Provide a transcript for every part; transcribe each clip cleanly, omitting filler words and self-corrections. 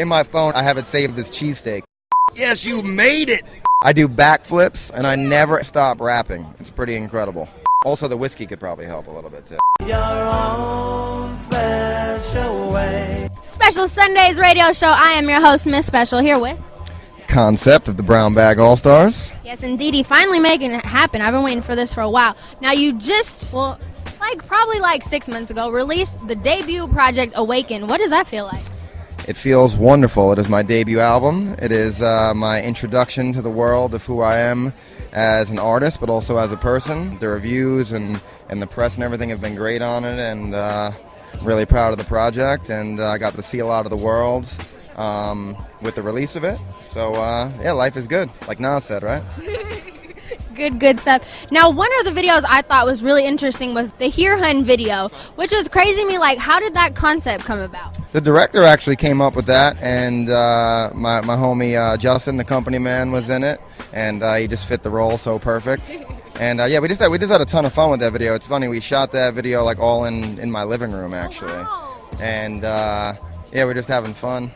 In my phone, I have it saved as cheesesteak. Yes, you made it! I do backflips, and I never stop rapping. It's pretty incredible. Also, the whiskey could probably help a little bit, too. Your own special way. Special Sundays radio show. I am your host, Miss Special, here with Koncept of the Brown Bag All-Stars. Yes, indeedy. Finally making it happen. I've been waiting for this for a while. Now, you just, probably 6 months ago, released the debut project, Awaken. What does that feel like? It feels wonderful. It is my debut album. It is my introduction to the world of who I am as an artist, but also as a person. The reviews and the press and everything have been great on it, and really proud of the project. And I got to see a lot of the world with the release of it. So, yeah, life is good, like Nas said, right? Good stuff. Now, one of the videos I thought was really interesting was the Hear Hun video, which was crazy to me. How did that concept come about? The director actually came up with that, and my homie Justin, the company man, was in it, and he just fit the role so perfect. And yeah, we just had a ton of fun with that video. It's funny, we shot that video all in my living room actually. Oh, wow. And yeah, we're just having fun,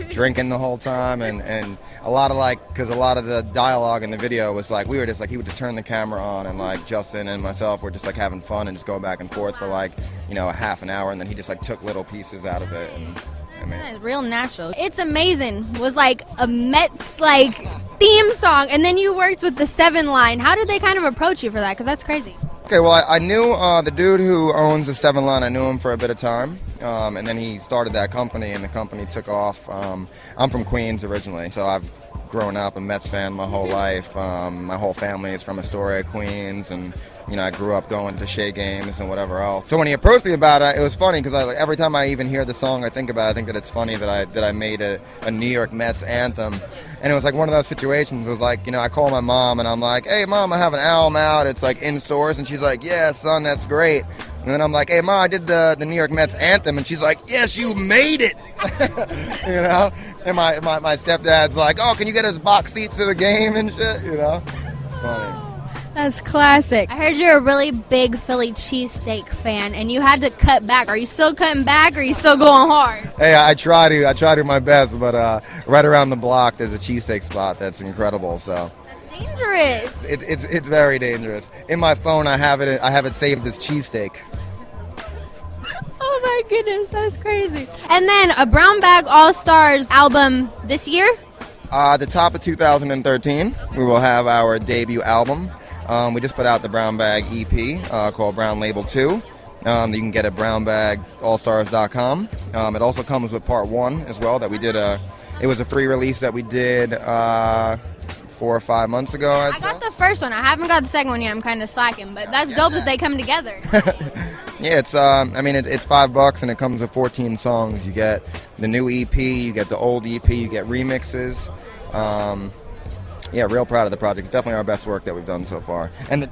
drinking the whole time, and a lot of because a lot of the dialogue in the video was we were just he would just turn the camera on, and Justin and myself were just having fun and just going back and forth for a half an hour, and then he just took little pieces out of it, and I mean, yeah, it's real natural. It's amazing. It was a Mets theme song, and then you worked with the 7 line. How did they kind of approach you for that? Because that's crazy. Okay, well, I knew the dude who owns the 7 line. I knew him for a bit of time, and then he started that company, and the company took off. I'm from Queens originally, so I've grown up a Mets fan my whole life. My whole family is from Astoria, Queens, and I grew up going to Shea games and whatever else. So when he approached me about it, it was funny because every time I even hear the song, I think about it. I think that it's funny that I made a New York Mets anthem. And it was one of those situations. It was I call my mom and I'm like, hey, Mom, I have an album out. It's in stores. And she's like, yeah, son, that's great. And then I'm like, hey, Mom, I did the New York Mets anthem. And she's like, yes, you made it. And my stepdad's like, oh, can you get us box seats to the game and shit? It's funny. That's classic. I heard you're a really big Philly cheesesteak fan, and you had to cut back. Are you still cutting back, or are you still going hard? Hey, I try to my best, but right around the block there's a cheesesteak spot that's incredible. So that's dangerous. It's very dangerous. In my phone, I have it saved as cheesesteak. Oh my goodness, that's crazy. And then a Brown Bag All-Stars album this year? The top of 2013, we will have our debut album. We just put out the Brown Bag EP called Brown Label 2. You can get it at brownbagallstars.com. It also comes with part 1 as well that we did. It was a free release that we did 4 or 5 months ago. I got the first one. I haven't got the second one yet. I'm kind of slacking, but that's dope that they come together. Yeah, it's it's $5 and it comes with 14 songs. You get the new EP, you get the old EP, you get remixes. Yeah, real proud of the project. It's definitely our best work that we've done so far. And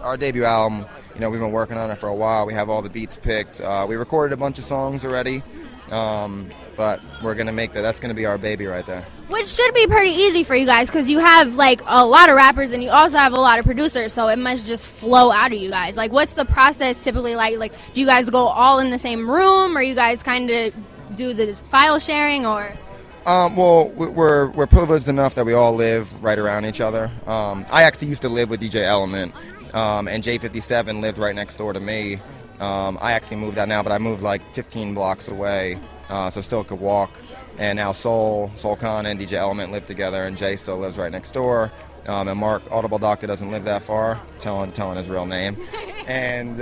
our debut album, we've been working on it for a while. We have all the beats picked. We recorded a bunch of songs already, but we're going to make that's going to be our baby right there. Which should be pretty easy for you guys because you have a lot of rappers and you also have a lot of producers, so it must just flow out of you guys. What's the process typically like? Do you guys go all in the same room, or you guys kind of do the file sharing, or? Well, we're privileged enough that we all live right around each other. I actually used to live with DJ Element, and J57 lived right next door to me. I actually moved out now, but I moved 15 blocks away, so still could walk. And now Soul Khan and DJ Element live together, and Jay still lives right next door. And Mark Audible Doctor doesn't live that far, telling his real name. And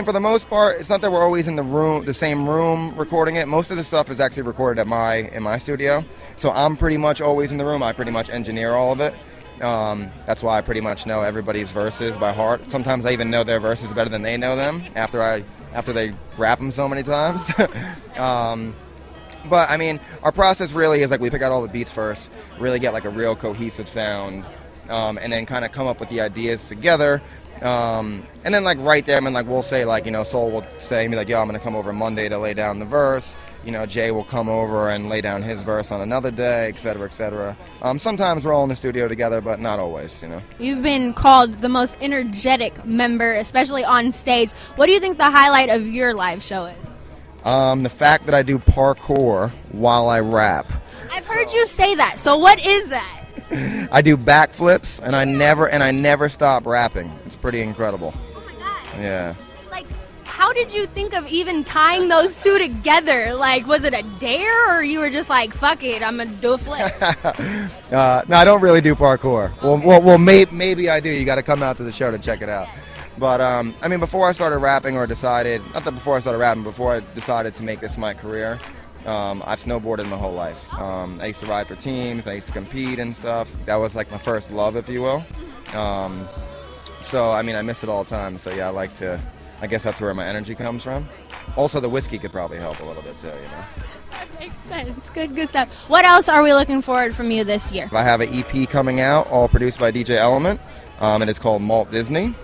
for the most part, it's not that we're always in the same room recording it. Most of the stuff is actually recorded in my studio. So I'm pretty much always in the room. I pretty much engineer all of it. That's why I pretty much know everybody's verses by heart. Sometimes I even know their verses better than they know them after they rap them so many times. But our process really is we pick out all the beats first, really get a real cohesive sound, and then kind of come up with the ideas together. And then right there, we'll say Soul will say me yo, I'm gonna come over Monday to lay down the verse. Jay will come over and lay down his verse on another day, etc., etc. Sometimes we're all in the studio together, but not always. You've been called the most energetic member, especially on stage. What do you think the highlight of your live show is? The fact that I do parkour while I rap. I've heard you say that. So what is that? I do backflips, and I never stop rapping. It's pretty incredible. Oh my god. Yeah. Like, how did you think of even tying those two together? Like, was it a dare, or you were just like, fuck it, I'm gonna do a flip? No, I don't really do parkour. Well, maybe I do. You got to come out to the show to check it out. But I mean, before I started rapping, or decided, not that before I started rapping, before I decided to make this my career, I've snowboarded my whole life. I used to ride for teams. I used to compete and stuff. That was like my first love, if you will. So I mean, I miss it all the time. So yeah, I guess that's where my energy comes from. Also, the whiskey could probably help a little bit too, you know. That makes sense. Good stuff. What else are we looking forward from you this year? I have an EP coming out, all produced by DJ Element, and it's called Malt Disney.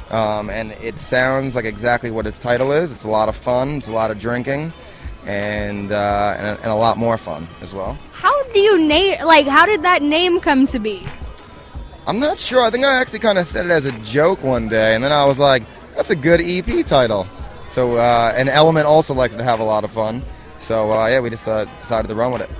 And it sounds like exactly what its title is. It's a lot of fun. It's a lot of drinking. And a lot more fun as well. How do you name? Like, how did that name come to be? I'm not sure. I think I actually kind of said it as a joke one day, and then I was like, "That's a good EP title." So, and Element also likes to have a lot of fun. So, yeah, we just decided to run with it.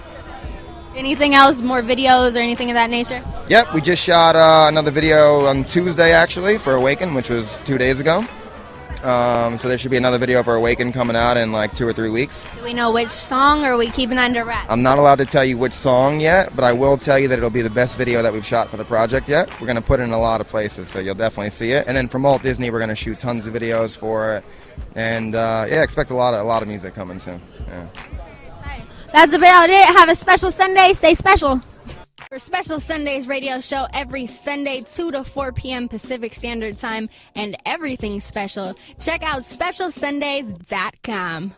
Anything else? More videos or anything of that nature? Yep, we just shot another video on Tuesday actually for Awaken, which was 2 days ago. So there should be another video for Awaken coming out in like 2 or 3 weeks. Do we know which song, or are we keeping that under wraps? I'm not allowed to tell you which song yet, but I will tell you that it'll be the best video that we've shot for the project yet. We're going to put it in a lot of places, so you'll definitely see it. And then for Malt Disney, we're going to shoot tons of videos for it. And yeah, expect a lot of music coming soon. Yeah. That's about it. Have a special Sunday. Stay special. For Special Sundays radio show every Sunday 2 to 4 p.m. Pacific Standard Time, and everything special, check out specialsundays.com.